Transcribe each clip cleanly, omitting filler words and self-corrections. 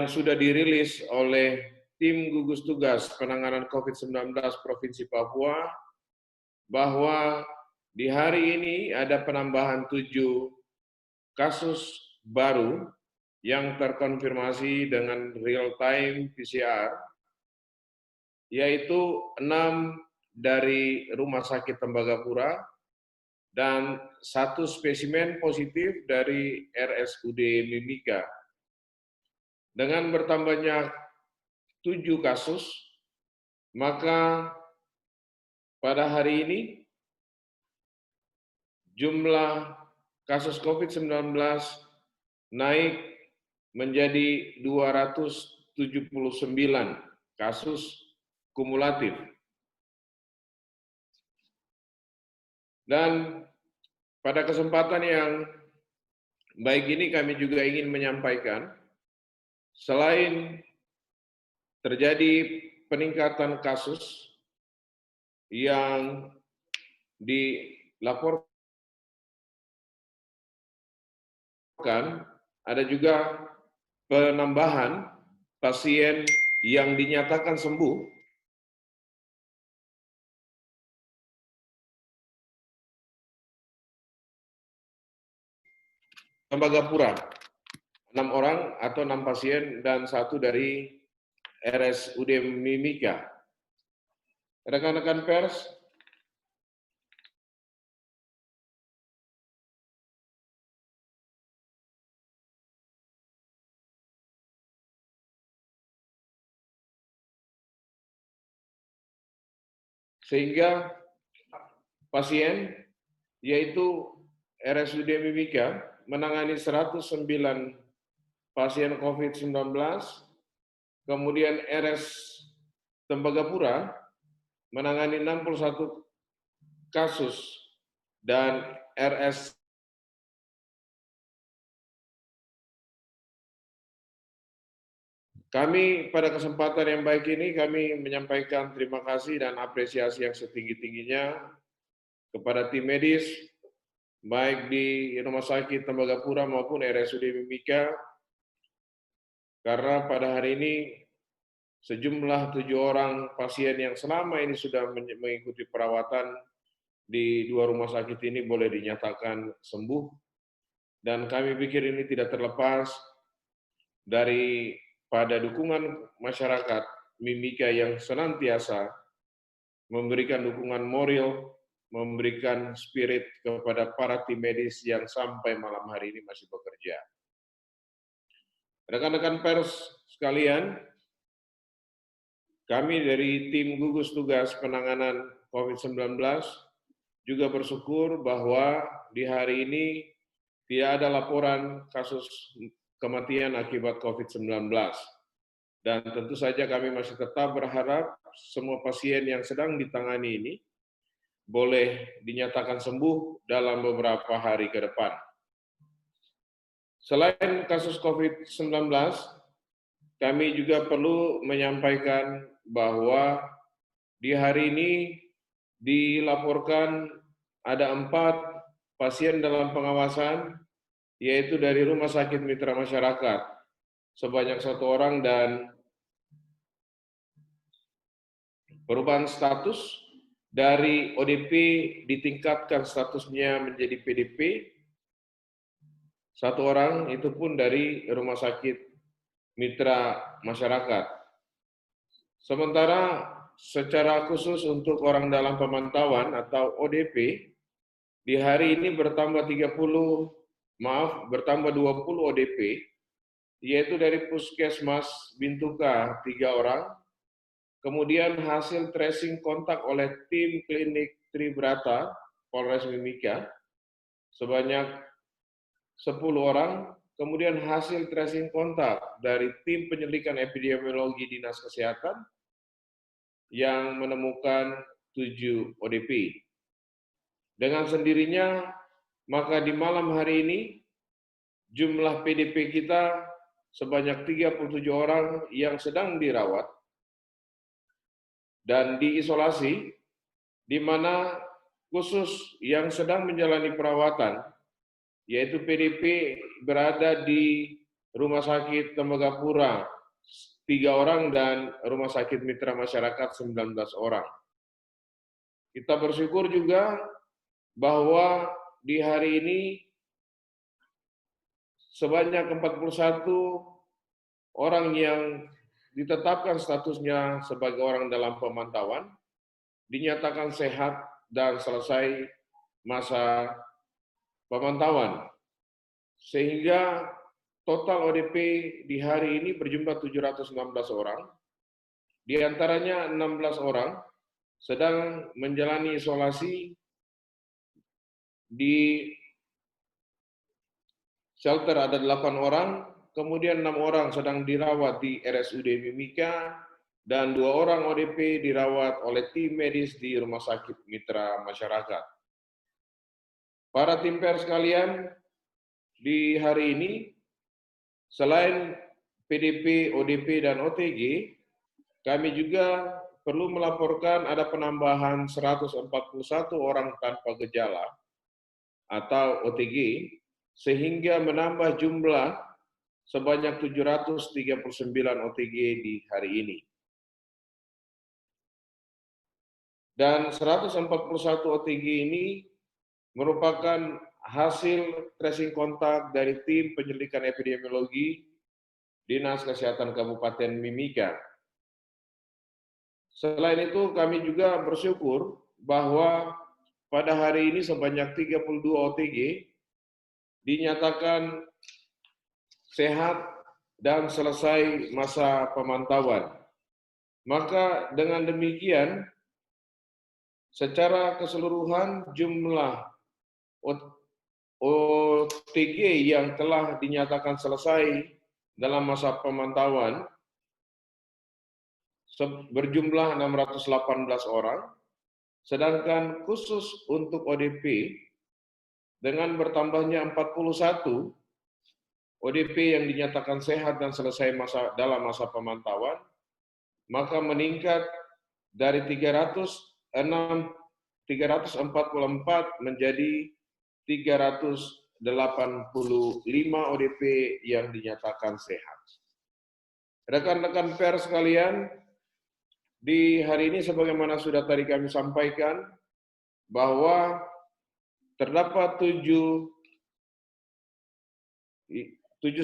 sudah dirilis oleh tim gugus tugas penanganan COVID-19 Provinsi Papua, bahwa di hari ini ada penambahan 7 kasus baru yang terkonfirmasi dengan real-time PCR, yaitu 6 dari Rumah Sakit Tembagapura dan 1 spesimen positif dari RSUD Mimika. Dengan bertambahnya 7 kasus, maka pada hari ini jumlah kasus COVID-19 naik menjadi 279 kasus kumulatif. Dan pada kesempatan yang baik ini kami juga ingin menyampaikan, selain terjadi peningkatan kasus yang dilaporkan, ada juga penambahan pasien yang dinyatakan sembuh Tembagapura, 6 orang atau 6 pasien dan 1 dari RSUD Mimika. Rekan-rekan pers, sehingga pasien yaitu RSUD Mimika menangani 109 pasien COVID-19, kemudian RS Tembagapura menangani 61 kasus, dan RS kami pada kesempatan yang baik ini kami menyampaikan terima kasih dan apresiasi yang setinggi-tingginya kepada tim medis baik di Rumah Sakit Tembagapura maupun RSUD Mimika, karena pada hari ini sejumlah 7 orang pasien yang selama ini sudah mengikuti perawatan di 2 rumah sakit ini boleh dinyatakan sembuh, dan kami pikir ini tidak terlepas dari pada dukungan masyarakat Mimika yang senantiasa memberikan dukungan moral, memberikan spirit kepada para tim medis yang sampai malam hari ini masih bekerja. Rekan-rekan pers sekalian, kami dari tim gugus tugas penanganan COVID-19 juga bersyukur bahwa di hari ini tidak ada laporan kasus kematian akibat COVID-19. Dan tentu saja kami masih tetap berharap semua pasien yang sedang ditangani ini boleh dinyatakan sembuh dalam beberapa hari ke depan. Selain kasus COVID-19, kami juga perlu menyampaikan bahwa di hari ini dilaporkan ada 4 pasien dalam pengawasan, yaitu dari Rumah Sakit Mitra Masyarakat sebanyak 1 orang, dan perubahan status dari ODP ditingkatkan statusnya menjadi PDP, 1 orang, itu pun dari Rumah Sakit Mitra Masyarakat. Sementara secara khusus untuk orang dalam pemantauan atau ODP, di hari ini bertambah 20 ODP, yaitu dari Puskesmas Bintuka 3 orang, kemudian hasil tracing kontak oleh tim klinik Tribrata Polres Mimika sebanyak 10 orang, kemudian hasil tracing kontak dari tim penyelidikan epidemiologi Dinas Kesehatan yang menemukan 7 ODP. Dengan sendirinya, maka di malam hari ini jumlah PDP kita sebanyak 37 orang yang sedang dirawat dan diisolasi, di mana khusus yang sedang menjalani perawatan, yaitu PDP berada di Rumah Sakit Tembagapura 3 orang dan Rumah Sakit Mitra Masyarakat 19 orang. Kita bersyukur juga bahwa di hari ini sebanyak 41 orang yang ditetapkan statusnya sebagai orang dalam pemantauan dinyatakan sehat dan selesai masa pemantauan. Sehingga total ODP di hari ini berjumlah 716 orang, di antaranya 16 orang sedang menjalani isolasi di shelter ada 8 orang, kemudian 6 orang sedang dirawat di RSUD Mimika, dan 2 orang ODP dirawat oleh tim medis di Rumah Sakit Mitra Masyarakat. Para tim pers sekalian, di hari ini, selain PDP, ODP, dan OTG, kami juga perlu melaporkan ada penambahan 141 orang tanpa gejala atau OTG, sehingga menambah jumlah sebanyak 739 OTG di hari ini. Dan 141 OTG ini merupakan hasil tracing kontak dari tim penyelidikan epidemiologi Dinas Kesehatan Kabupaten Mimika. Selain itu, kami juga bersyukur bahwa pada hari ini sebanyak 32 OTG dinyatakan sehat dan selesai masa pemantauan. Maka dengan demikian, secara keseluruhan jumlah OTG yang telah dinyatakan selesai dalam masa pemantauan berjumlah 618 orang, sedangkan khusus untuk ODP dengan bertambahnya 41 ODP yang dinyatakan sehat dan selesai dalam masa pemantauan, maka meningkat dari 344 menjadi 385 ODP yang dinyatakan sehat. Rekan-rekan pers sekalian, di hari ini sebagaimana sudah tadi kami sampaikan, bahwa terdapat 7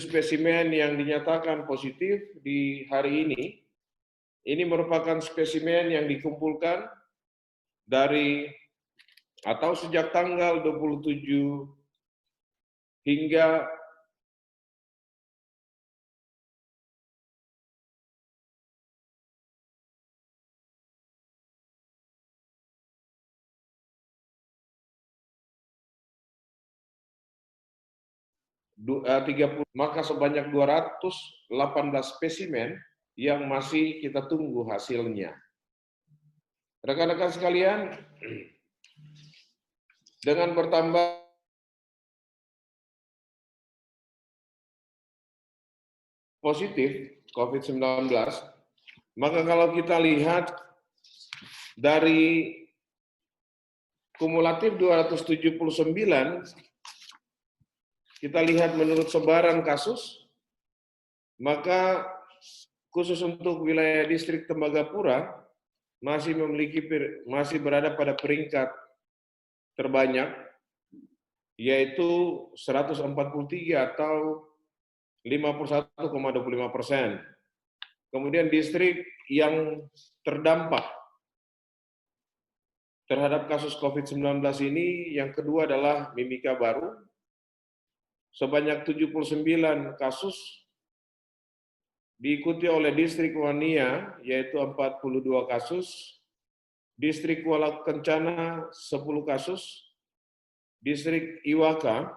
spesimen yang dinyatakan positif di hari ini. Ini merupakan spesimen yang dikumpulkan dari atau sejak tanggal 27 hingga maka sebanyak 218 spesimen yang masih kita tunggu hasilnya. Rekan-rekan sekalian, dengan bertambah positif COVID-19, maka kalau kita lihat dari kumulatif 279, kita lihat menurut sebaran kasus, maka khusus untuk wilayah distrik Tembagapura masih berada pada peringkat terbanyak, yaitu 143 atau 51,25%. Kemudian distrik yang terdampak terhadap kasus COVID-19 ini yang kedua adalah Mimika Baru, sebanyak 79 kasus, diikuti oleh distrik Wania, yaitu 42 kasus, distrik Kuala Kencana 10 kasus, distrik Iwaka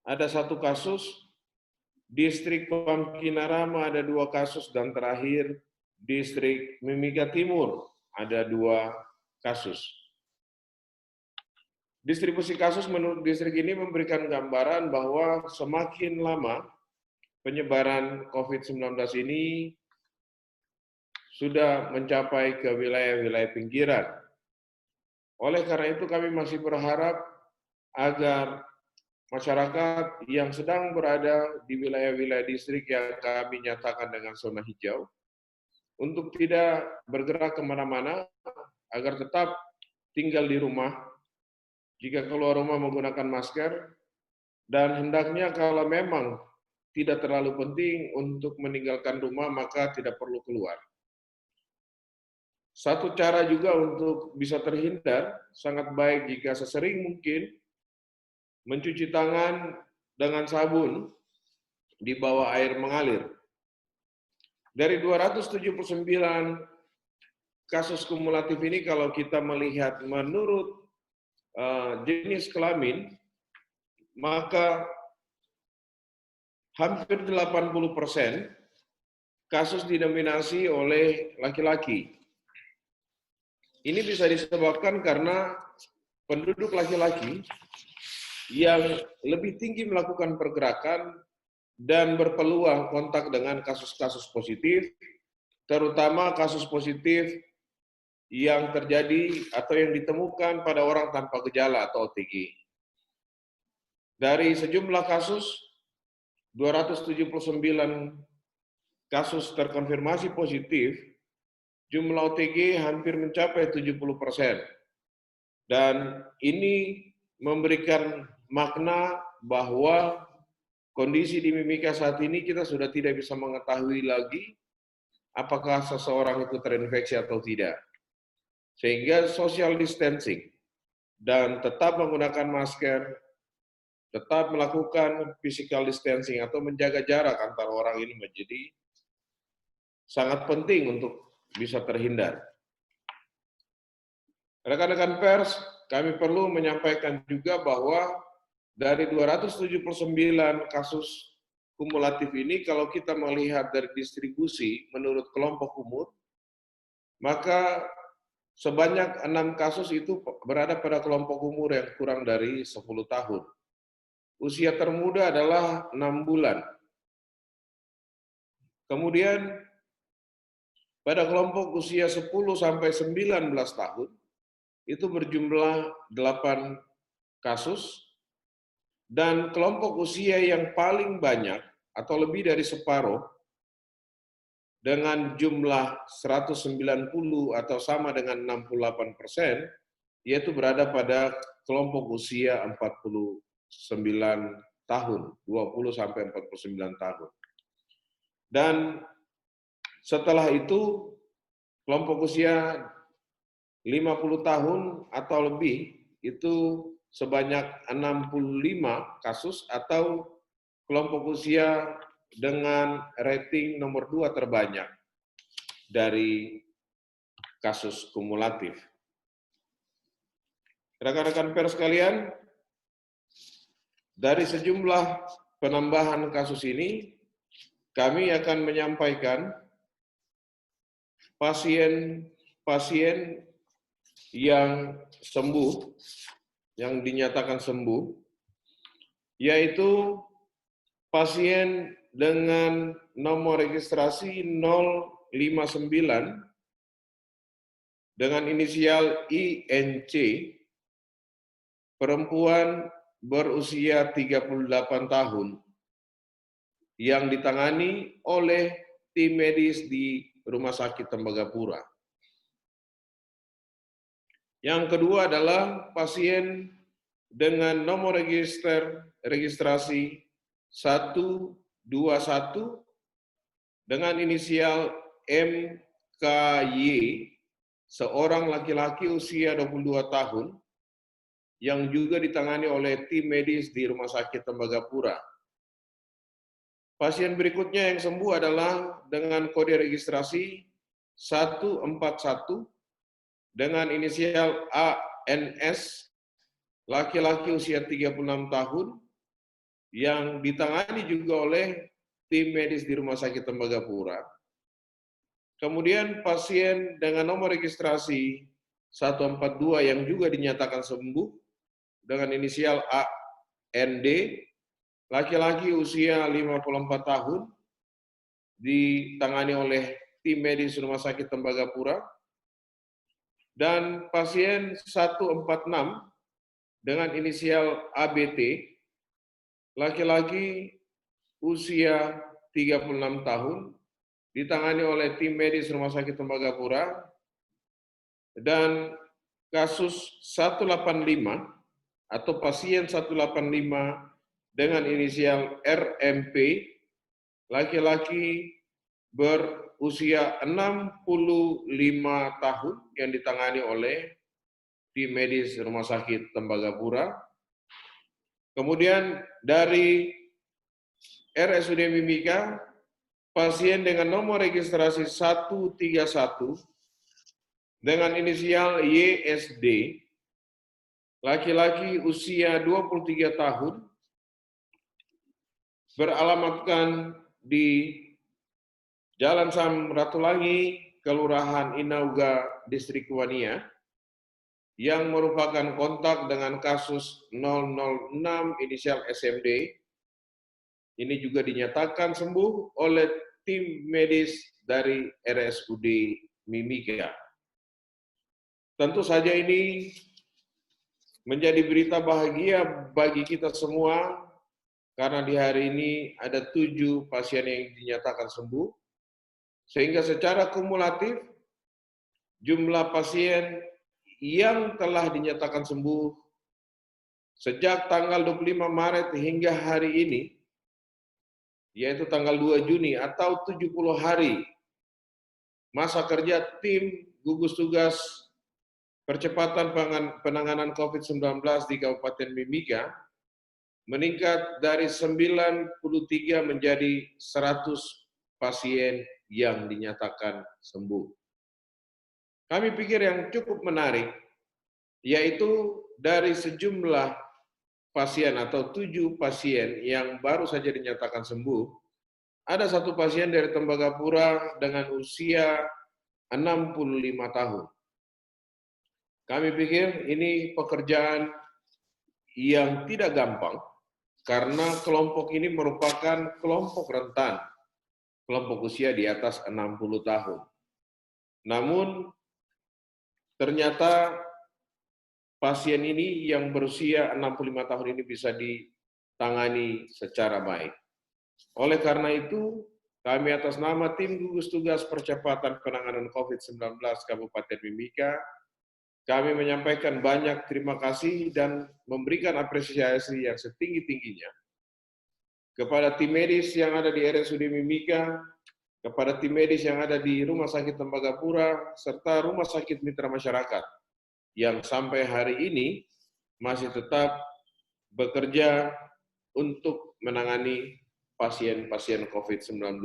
ada 1 kasus, distrik Pamkinarama ada 2 kasus, dan terakhir distrik Mimika Timur ada 2 kasus. Distribusi kasus menurut distrik ini memberikan gambaran bahwa semakin lama penyebaran COVID-19 ini sudah mencapai ke wilayah-wilayah pinggiran. Oleh karena itu kami masih berharap agar masyarakat yang sedang berada di wilayah-wilayah distrik yang kami nyatakan dengan zona hijau untuk tidak bergerak kemana-mana agar tetap tinggal di rumah. Jika keluar rumah menggunakan masker, dan hendaknya kalau memang tidak terlalu penting untuk meninggalkan rumah, maka tidak perlu keluar. Satu cara juga untuk bisa terhindar, sangat baik jika sesering mungkin mencuci tangan dengan sabun di bawah air mengalir. Dari 279 kasus kumulatif ini, kalau kita melihat menurut jenis kelamin, maka hampir 80% kasus didominasi oleh laki-laki. Ini bisa disebabkan karena penduduk laki-laki yang lebih tinggi melakukan pergerakan dan berpeluang kontak dengan kasus-kasus positif, terutama kasus positif yang terjadi atau yang ditemukan pada orang tanpa gejala atau OTG. Dari sejumlah kasus, 279 kasus terkonfirmasi positif, jumlah OTG hampir mencapai 70%. Dan ini memberikan makna bahwa kondisi di Mimika saat ini kita sudah tidak bisa mengetahui lagi apakah seseorang itu terinfeksi atau tidak. Sehingga social distancing dan tetap menggunakan masker, tetap melakukan physical distancing atau menjaga jarak antar orang ini menjadi sangat penting untuk bisa terhindar. Rekan-rekan pers, kami perlu menyampaikan juga bahwa dari 279 kasus kumulatif ini, kalau kita melihat dari distribusi menurut kelompok umur, maka sebanyak 6 kasus itu berada pada kelompok umur yang kurang dari 10 tahun. Usia termuda adalah 6 bulan. Kemudian pada kelompok usia 10 sampai 19 tahun, itu berjumlah 8 kasus, dan kelompok usia yang paling banyak atau lebih dari separuh dengan jumlah 190 atau sama dengan 68%, yaitu berada pada kelompok usia 49 tahun, 20 sampai 49 tahun. Dan setelah itu kelompok usia 50 tahun atau lebih itu sebanyak 65 kasus atau kelompok usia dengan rating nomor 2 terbanyak dari kasus kumulatif. Rekan-rekan pers sekalian, dari sejumlah penambahan kasus ini, kami akan menyampaikan pasien-pasien yang sembuh, yang dinyatakan sembuh, yaitu pasien dengan nomor registrasi 059 dengan inisial INC, perempuan berusia 38 tahun, yang ditangani oleh tim medis di Rumah Sakit Tembagapura. Yang kedua adalah pasien dengan nomor registrasi 121 dengan inisial MKY, seorang laki-laki usia 22 tahun, yang juga ditangani oleh tim medis di Rumah Sakit Tembagapura. Pasien berikutnya yang sembuh adalah dengan kode registrasi 141 dengan inisial ANS, laki-laki usia 36 tahun, yang ditangani juga oleh tim medis di Rumah Sakit Tembagapura. Kemudian pasien dengan nomor registrasi 142 yang juga dinyatakan sembuh dengan inisial AND, laki-laki usia 54 tahun, ditangani oleh tim medis Rumah Sakit Tembagapura. Dan pasien 146 dengan inisial ABT, laki-laki usia 36 tahun, ditangani oleh tim medis Rumah Sakit Tembagapura, dan kasus 185 atau pasien 185 dengan inisial RMP, laki-laki berusia 65 tahun yang ditangani oleh tim medis Rumah Sakit Tembagapura. Kemudian dari RSUD Mimika, pasien dengan nomor registrasi 131 dengan inisial YSD, laki-laki usia 23 tahun, beralamatkan di Jalan Samratulangi, Kelurahan Inauga, Distrik Wania, yang merupakan kontak dengan kasus 006 inisial SMD. Ini juga dinyatakan sembuh oleh tim medis dari RSUD Mimika. Tentu saja ini menjadi berita bahagia bagi kita semua, karena di hari ini ada 7 pasien yang dinyatakan sembuh, sehingga secara kumulatif jumlah pasien yang telah dinyatakan sembuh sejak tanggal 25 Maret hingga hari ini, yaitu tanggal 2 Juni atau 70 hari masa kerja tim gugus tugas percepatan penanganan COVID-19 di Kabupaten Mimika, meningkat dari 93 menjadi 100 pasien yang dinyatakan sembuh. Kami pikir yang cukup menarik, yaitu dari sejumlah pasien atau 7 pasien yang baru saja dinyatakan sembuh, ada 1 pasien dari Tembagapura dengan usia 65 tahun. Kami pikir ini pekerjaan yang tidak gampang, karena kelompok ini merupakan kelompok rentan, kelompok usia di atas 60 tahun. Namun, ternyata pasien ini yang berusia 65 tahun ini bisa ditangani secara baik. Oleh karena itu, kami atas nama tim gugus tugas percepatan penanganan COVID-19 Kabupaten Mimika, kami menyampaikan banyak terima kasih dan memberikan apresiasi yang setinggi-tingginya kepada tim medis yang ada di RSUD Mimika, kepada tim medis yang ada di Rumah Sakit Tembagapura, serta Rumah Sakit Mitra Masyarakat yang sampai hari ini masih tetap bekerja untuk menangani pasien-pasien COVID-19.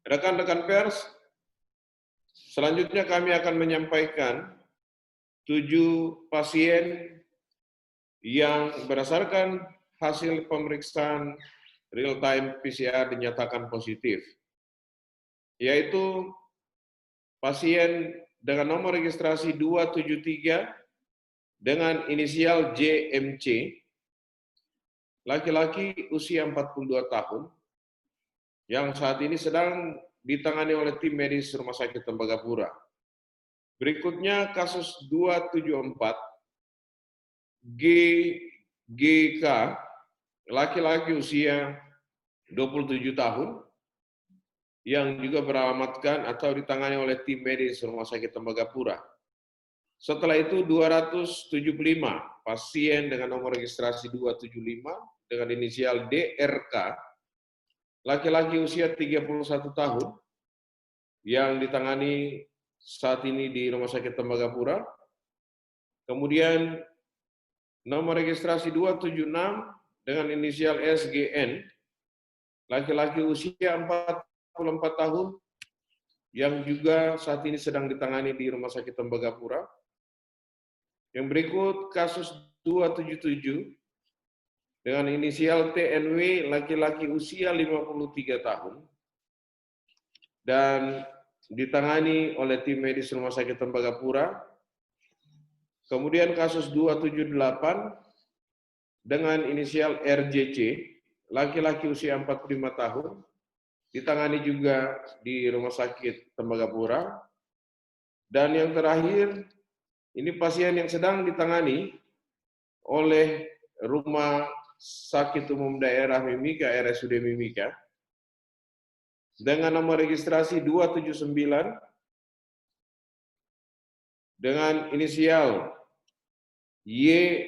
Rekan-rekan pers, selanjutnya kami akan menyampaikan 7 pasien yang berdasarkan hasil pemeriksaan real-time PCR dinyatakan positif, yaitu pasien dengan nomor registrasi 273 dengan inisial JMC, laki-laki usia 42 tahun, yang saat ini sedang ditangani oleh tim medis Rumah Sakit Tembagapura. Berikutnya kasus 274, GK, laki-laki usia 27 tahun, yang juga beralamatkan atau ditangani oleh tim medis Rumah Sakit Tembagapura. Setelah itu 275 pasien dengan nomor registrasi 275 dengan inisial DRK, laki-laki usia 31 tahun, yang ditangani saat ini di Rumah Sakit Tembagapura. Kemudian nomor registrasi 276 dengan inisial SGN, laki-laki usia 44 tahun, yang juga saat ini sedang ditangani di Rumah Sakit Tembagapura. Yang berikut kasus 277 dengan inisial TNW, laki-laki usia 53 tahun, dan ditangani oleh tim medis Rumah Sakit Tembagapura. Kemudian kasus 278 dengan inisial RJC, laki-laki usia 45 tahun, ditangani juga di Rumah Sakit Tembagapura. Dan yang terakhir, ini pasien yang sedang ditangani oleh Rumah Sakit Umum Daerah Mimika, RSUD Mimika, dengan nomor registrasi 279 dengan inisial YLL,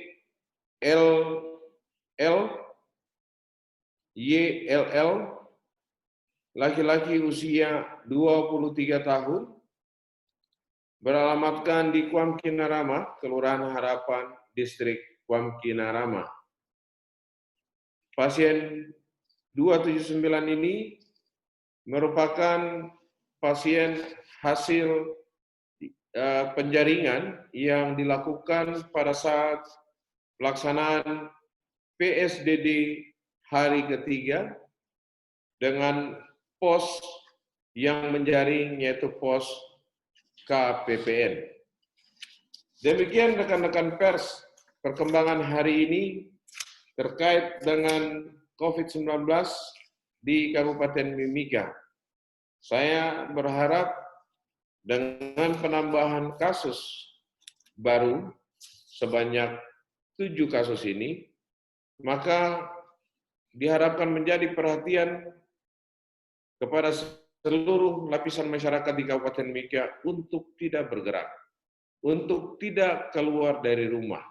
laki-laki usia 23 tahun, beralamatkan di Kuam Kinarama, Kelurahan Harapan, Distrik Kuam Kinarama. Pasien 279 ini merupakan pasien hasil penjaringan yang dilakukan pada saat pelaksanaan PSDD hari ketiga dengan pos yang menjaring, yaitu pos KPPN. Demikian rekan-rekan pers, perkembangan hari ini terkait dengan COVID-19 di Kabupaten Mimika. Saya berharap dengan penambahan kasus baru sebanyak 7 kasus ini, maka diharapkan menjadi perhatian kepada seluruh lapisan masyarakat di Kabupaten Mimika untuk tidak bergerak, untuk tidak keluar dari rumah.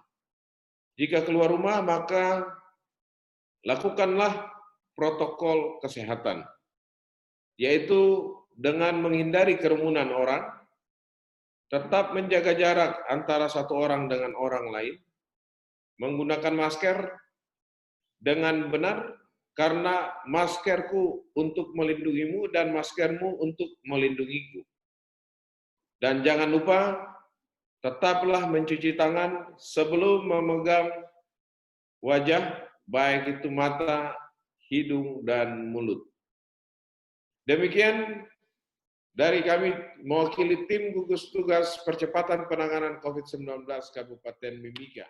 Jika keluar rumah, maka lakukanlah protokol kesehatan, yaitu dengan menghindari kerumunan orang, tetap menjaga jarak antara satu orang dengan orang lain, menggunakan masker dengan benar, karena maskerku untuk melindungimu dan maskermu untuk melindungiku. Dan jangan lupa, tetaplah mencuci tangan sebelum memegang wajah, baik itu mata, hidung, dan mulut. Demikian dari kami mewakili tim gugus tugas percepatan penanganan COVID-19 Kabupaten Mimika.